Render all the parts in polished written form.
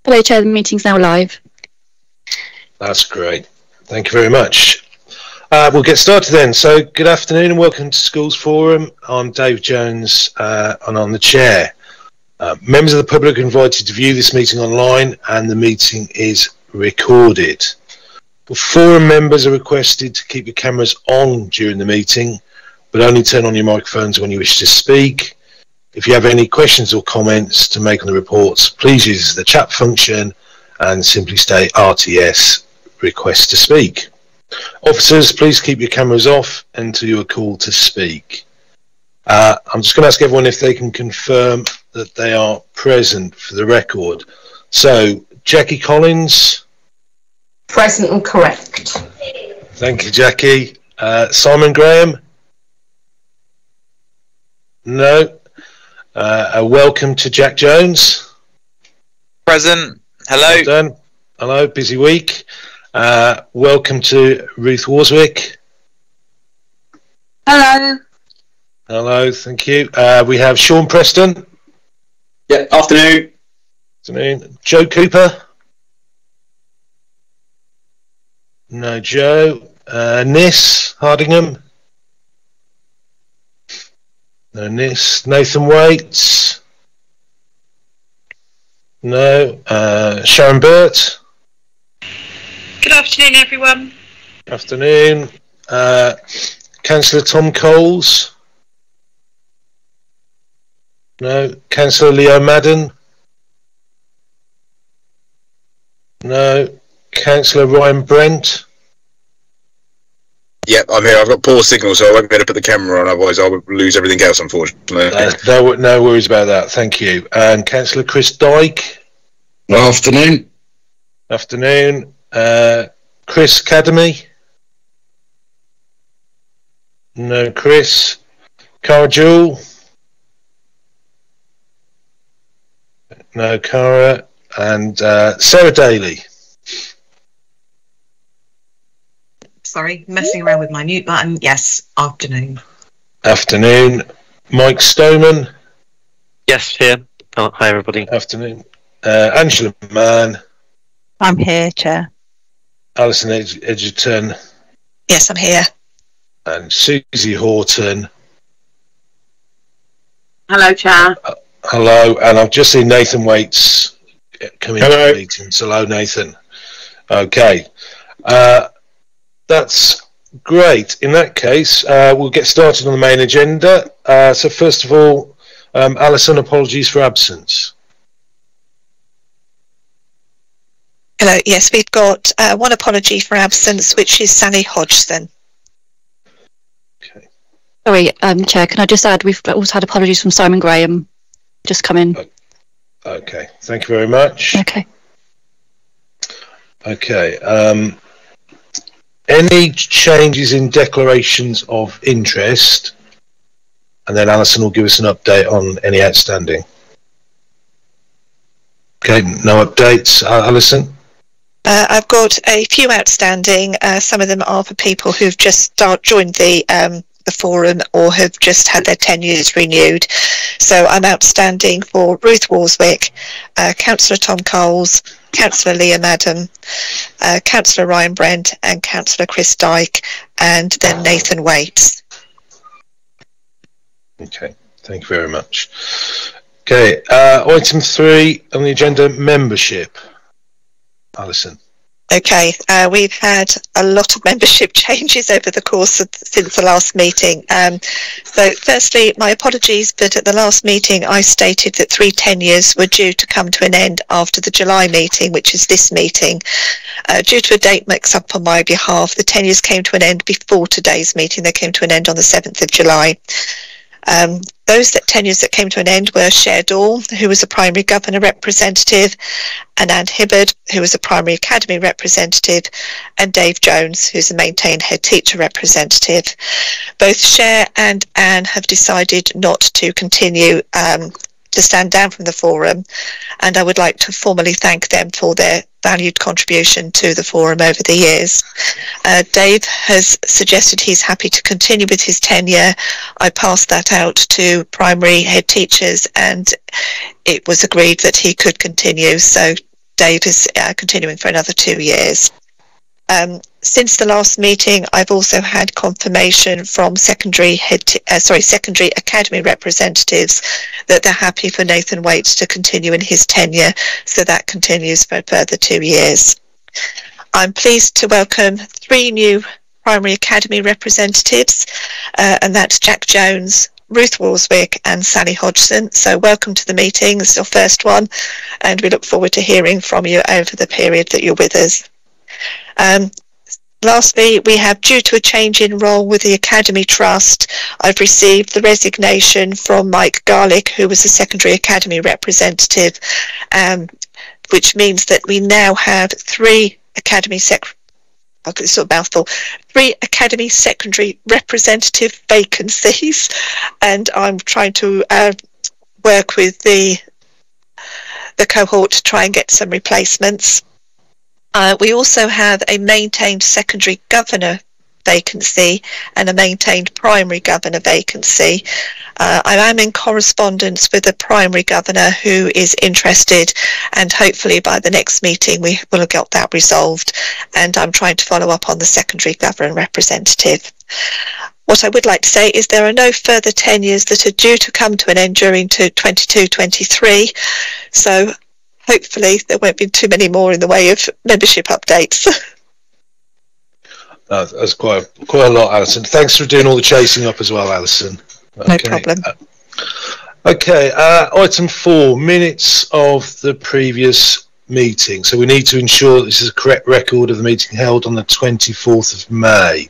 Hello, Chair. The meeting's now live. That's great. Thank you very much. We'll get started then. So, good afternoon and welcome to Schools Forum. I'm Dave Jones and I'm the chair. Members of the public are invited to view this meeting online and the meeting is recorded. Forum members are requested to keep your cameras on during the meeting, but only turn on your microphones when you wish to speak. If you have any questions or comments to make on the reports, please use the chat function and simply state RTS, request to speak. Officers, please keep your cameras off until you are called to speak. I'm just going to ask everyone if they can confirm that they are present for the record. So, Jackie Collins. Present and correct. Thank you, Jackie. Simon Graham? No. Welcome to Jack Jones. Present. Hello. Well done. Hello, busy week. Welcome to Ruth Warswick. Hello. Hello, thank you. We have Sean Preston. Yeah, afternoon. Afternoon. Joe Cooper. No, Joe. Nis Hardingham. No, Nis. Nathan Waits. No. Sharon Burt. Good afternoon, everyone. Afternoon. Councillor Tom Coles. No. Councillor Leo Madden. No. Councillor Ryan Brent. Yep, I'm here. I've got poor signal, so I won't be able to put the camera on, otherwise I'll lose everything else, unfortunately. No worries about that, thank you. And Councillor Chris Dyke. Afternoon. Afternoon. Chris Academy. No, Chris. Cara Jewell. No, Cara. And Sarah Daly. Sorry, messing around with my mute button. Yes, afternoon. Afternoon. Mike Stoneman. Yes, here. Oh, hi, everybody. Afternoon. Angela Mann. I'm here, Chair. Alison Edgerton. Yes, I'm here. And Susie Horton. Hello, Chair. Hello, and I've just seen Nathan Waits coming to the meeting. So, hello, Nathan. Okay. That's great. In that case, we'll get started on the main agenda. So first of all, Alison, apologies for absence. Hello. Yes, we've got one apology for absence, which is Sally Hodgson. Okay. Sorry, Chair, can I just add, we've also had apologies from Simon Graham, just come in. Okay, thank you very much. Okay. Okay. Any changes in declarations of interest? And then Alison will give us an update on any outstanding. Okay, no updates. Alison? I've got a few outstanding. Some of them are for people who've just joined the forum or have just had their 10 years renewed. So I'm outstanding for Ruth Warswick, Councillor Tom Coles, Councillor Leah Madden, Councillor Ryan Brent and Councillor Chris Dyke, and then Nathan Waits. Okay, thank you very much. Okay, item 3 on the agenda, membership. Alison. Okay, we've had a lot of membership changes over the course of since the last meeting. So firstly, my apologies, but at the last meeting I stated that 3 tenures were due to come to an end after the July meeting, which is this meeting. Due to a date mix-up on my behalf, the tenures came to an end before today's meeting. They came to an end on the 7th of July. Those tenures that came to an end were Cher Dahl, who was a primary governor representative, and Anne Hibbard, who was a primary academy representative, and Dave Jones, who's a maintain head teacher representative. Both Cher and Anne have decided not to continue to stand down from the forum, and I would like to formally thank them for their valued contribution to the forum over the years. Dave has suggested he's happy to continue with his tenure. I passed that out to primary head teachers and it was agreed that he could continue. So Dave is continuing for another 2 years. Since the last meeting, I've also had confirmation from secondary academy representatives that they're happy for Nathan Waits to continue in his tenure, so that continues for a further 2 years. I'm pleased to welcome 3 new primary academy representatives, and that's Jack Jones, Ruth Walswick and Sally Hodgson. So welcome to the meeting. This is your first one, and we look forward to hearing from you over the period that you're with us. Lastly, we have, due to a change in role with the Academy Trust, I've received the resignation from Mike Garlick, who was a secondary academy representative, which means that we now have 3 academy secondary representative vacancies, and I'm trying to work with the cohort to try and get some replacements. We also have a maintained secondary governor vacancy and a maintained primary governor vacancy. I am in correspondence with the primary governor who is interested, and hopefully by the next meeting we will have got that resolved, and I'm trying to follow up on the secondary governor representative. What I would like to say is there are no further tenures that are due to come to an end during 22-23, so hopefully there won't be too many more in the way of membership updates. That's quite a lot, Alison. Thanks for doing all the chasing up as well, Alison. No problem. Okay, item 4, minutes of the previous meeting. So we need to ensure that this is a correct record of the meeting held on the 24th of May.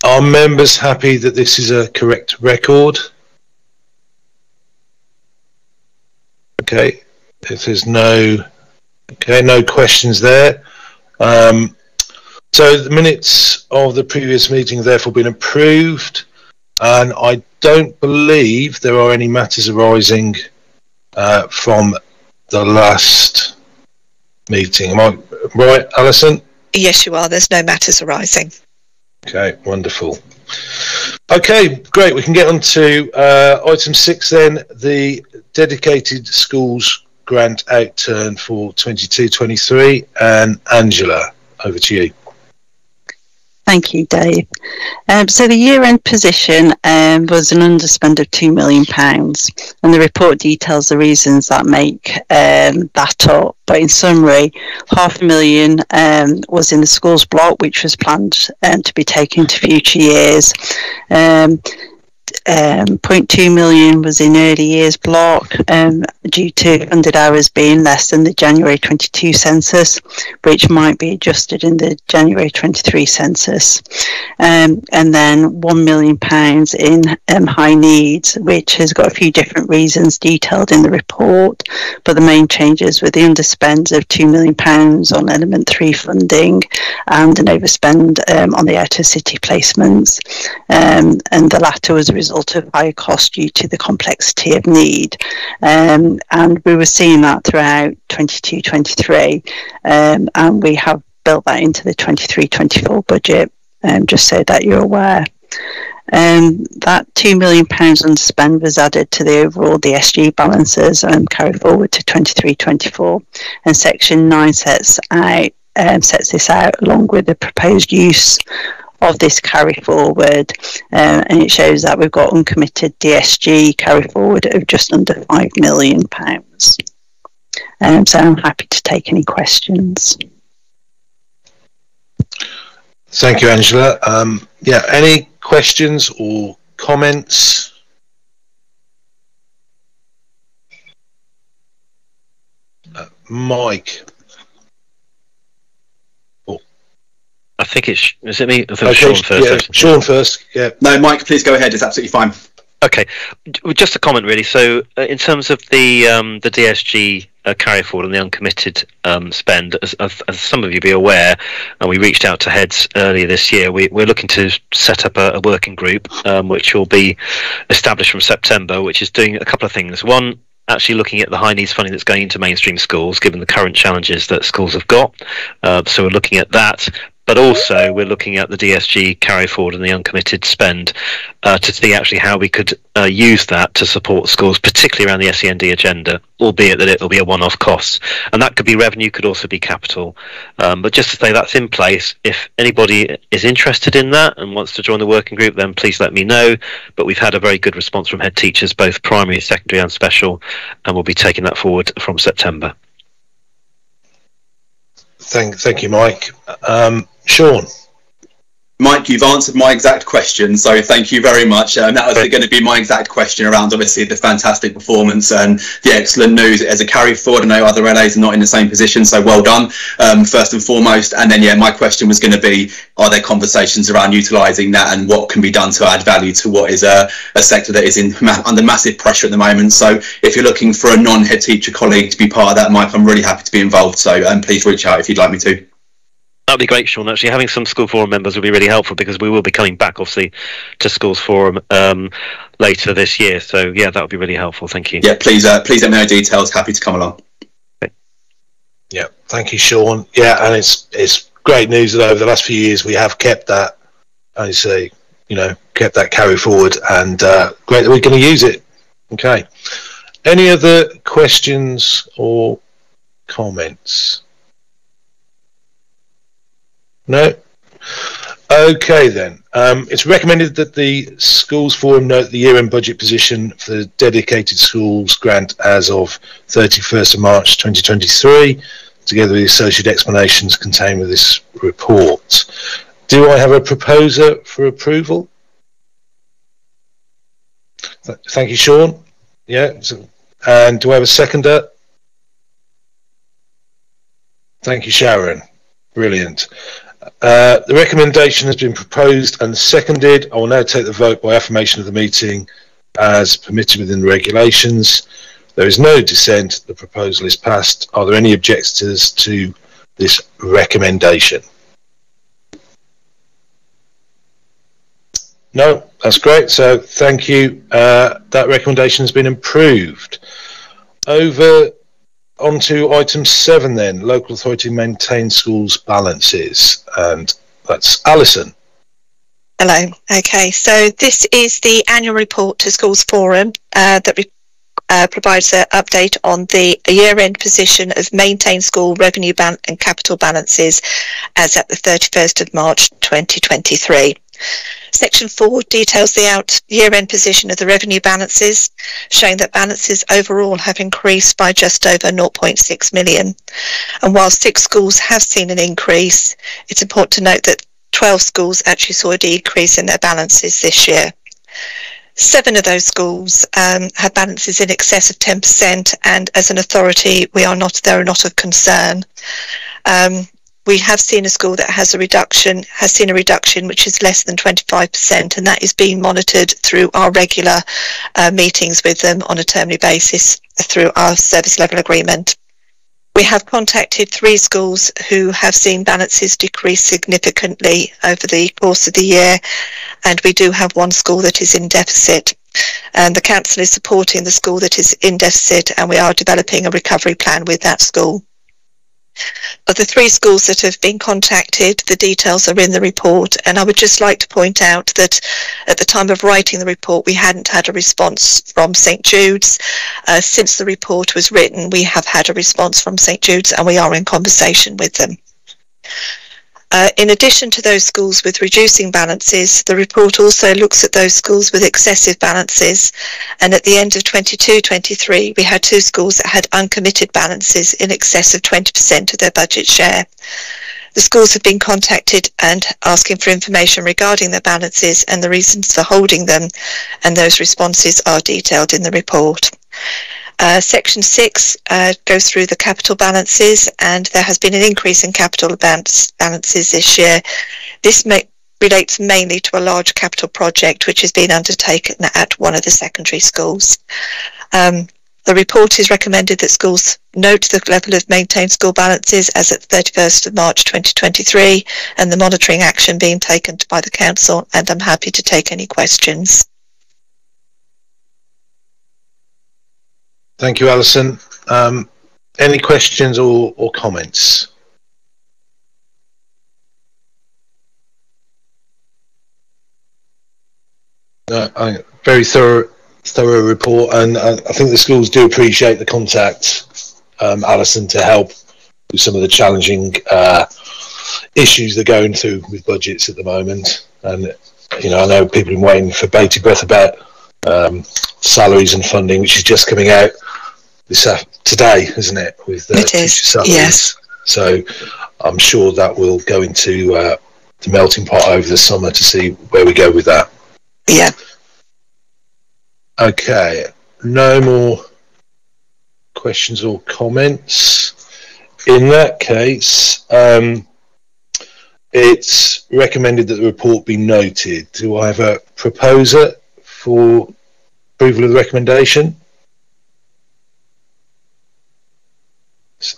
Are members happy that this is a correct record? Okay, if there's no questions there. So the minutes of the previous meeting have therefore been approved, and I don't believe there are any matters arising from the last meeting. Am I right, Alison? Yes, you are. There's no matters arising. Okay, wonderful. Okay, great. We can get on to item 6 then, the dedicated schools grant outturn for 22-23. And Angela, over to you. Thank you, Dave. So the year-end position was an underspend of £2 million, and the report details the reasons that make that up. But in summary, £500,000 was in the schools block, which was planned to be taken to future years. 0.2 million was in early years block due to funded hours being less than the January 22 census, which might be adjusted in the January 23 census, and then £1 million in high needs, which has got a few different reasons detailed in the report, but the main changes were the underspends of £2 million on element 3 funding and an overspend on the out of city placements, and the latter was a result of higher cost due to the complexity of need, and we were seeing that throughout 22-23, and we have built that into the 23-24 budget, just so that you're aware. That £2 million underspend was added to the overall DSG balances and carried forward to 23-24, and section 9 sets this out along with the proposed use of this carry forward, and it shows that we've got uncommitted DSG carry forward of just under £5 million. So I'm happy to take any questions. Thank you, Angela. Any questions or comments? Mike. I think is it me? I think Okay, Sean first. yeah, Sean first. Yeah. No, Mike, please go ahead. It's absolutely fine. Okay, just a comment really. So in terms of the DSG carry forward and the uncommitted spend, as some of you be aware, and we reached out to heads earlier this year, we're looking to set up a working group which will be established from September, which is doing a couple of things. One, actually looking at the high needs funding that's going into mainstream schools, given the current challenges that schools have got. So we're looking at that. but also we're looking at the DSG carry forward and the uncommitted spend to see actually how we could use that to support schools, particularly around the SEND agenda, albeit that it'll be a one-off cost. And that could be revenue, could also be capital. But just to say that's in place, if anybody is interested in that and wants to join the working group, then please let me know. But we've had a very good response from head teachers, both primary, secondary and special, and we'll be taking that forward from September. Thank you, Mike. Sean. Mike, you've answered my exact question, so thank you very much. That was going to be my exact question around, obviously, the fantastic performance and the excellent news as a carry forward. I know other LAs are not in the same position, so well done, first and foremost. And then, yeah, my question was going to be, are there conversations around utilising that and what can be done to add value to what is a sector that is under massive pressure at the moment? So if you're looking for a non-head teacher colleague to be part of that, Mike, I'm really happy to be involved. So please reach out if you'd like me to. That'd be great, Sean. Actually, having some School Forum members will be really helpful because we will be coming back, obviously, to Schools Forum later this year. So, yeah, that would be really helpful. Thank you. Yeah, please let me know details. Happy to come along. Okay. Yeah, thank you, Sean. Yeah, and it's great news that over the last few years we have kept that, I say, kept that carry forward, and great that we're going to use it. Okay. Any other questions or comments? No? Okay then. It's recommended that the Schools Forum note the year-end budget position for the dedicated schools grant as of 31st of March 2023, together with the associated explanations contained with this report. Do I have a proposer for approval? Thank you, Sean. Yeah. And do I have a seconder? Thank you, Sharon. Brilliant. The recommendation has been proposed and seconded. I will now take the vote by affirmation of the meeting as permitted within the regulations. There is no dissent. The proposal is passed. Are there any objectors to this recommendation? No, that's great. So thank you. That recommendation has been approved. Over on to item 7 then, local authority maintain schools balances, and that's Alison. Hello. Okay, so this is the annual report to Schools Forum that provides an update on the year-end position of maintained school revenue and capital balances as at the 31st of March 2023. Section 4 details the year-end position of the revenue balances, showing that balances overall have increased by just over 0.6 million. And while 6 schools have seen an increase, it's important to note that 12 schools actually saw a decrease in their balances this year. 7 of those schools have balances in excess of 10%, and as an authority, they're not of concern. We have seen a school that has seen a reduction which is less than 25%, and that is being monitored through our regular meetings with them on a termly basis through our service level agreement. We have contacted 3 schools who have seen balances decrease significantly over the course of the year, and we do have 1 school that is in deficit. And the council is supporting the school that is in deficit, and we are developing a recovery plan with that school. Of the 3 schools that have been contacted, the details are in the report, and I would just like to point out that at the time of writing the report we hadn't had a response from St Jude's. Since the report was written, we have had a response from St Jude's, and we are in conversation with them. In addition to those schools with reducing balances, the report also looks at those schools with excessive balances, and at the end of 22-23 we had 2 schools that had uncommitted balances in excess of 20% of their budget share. The schools have been contacted and asking for information regarding their balances and the reasons for holding them, and those responses are detailed in the report. Section 6 goes through the capital balances, and there has been an increase in capital balances this year. This relates mainly to a large capital project which has been undertaken at one of the secondary schools. The report is recommended that schools note the level of maintained school balances as at 31st of March 2023 and the monitoring action being taken by the council, and I'm happy to take any questions. Thank you, Alison. Any questions or comments? Very thorough report, and I think the schools do appreciate the contact, Alison, to help with some of the challenging issues they're going through with budgets at the moment. And I know people have been waiting for bated breath about salaries and funding, which is just coming out today, isn't it? With teacher salaries. Yes. So I'm sure that will go into the melting pot over the summer to see where we go with that. Yeah. Okay. No more questions or comments. In that case, it's recommended that the report be noted. Do I have a proposer for approval of the recommendation?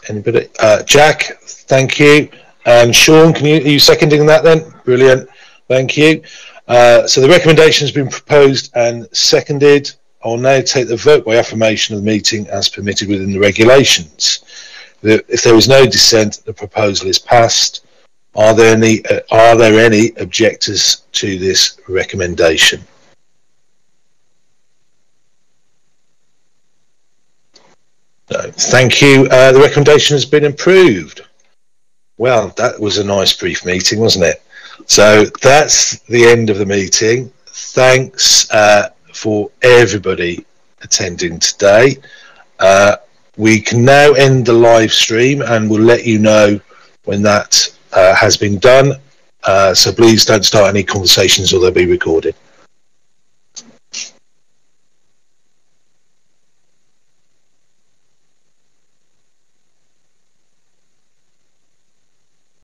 Anybody? Jack, thank you. And Sean, are you seconding that then? Brilliant. Thank you. So the recommendation has been proposed and seconded. I'll now take the vote by affirmation of the meeting as permitted within the regulations. If there is no dissent, the proposal is passed. Are there any objectors to this recommendation? No. Thank you. The recommendation has been approved. Well, that was a nice brief meeting, wasn't it? So that's the end of the meeting. Thanks for everybody attending today. We can now end the live stream, and we'll let you know when that has been done. So please don't start any conversations or they'll be recorded.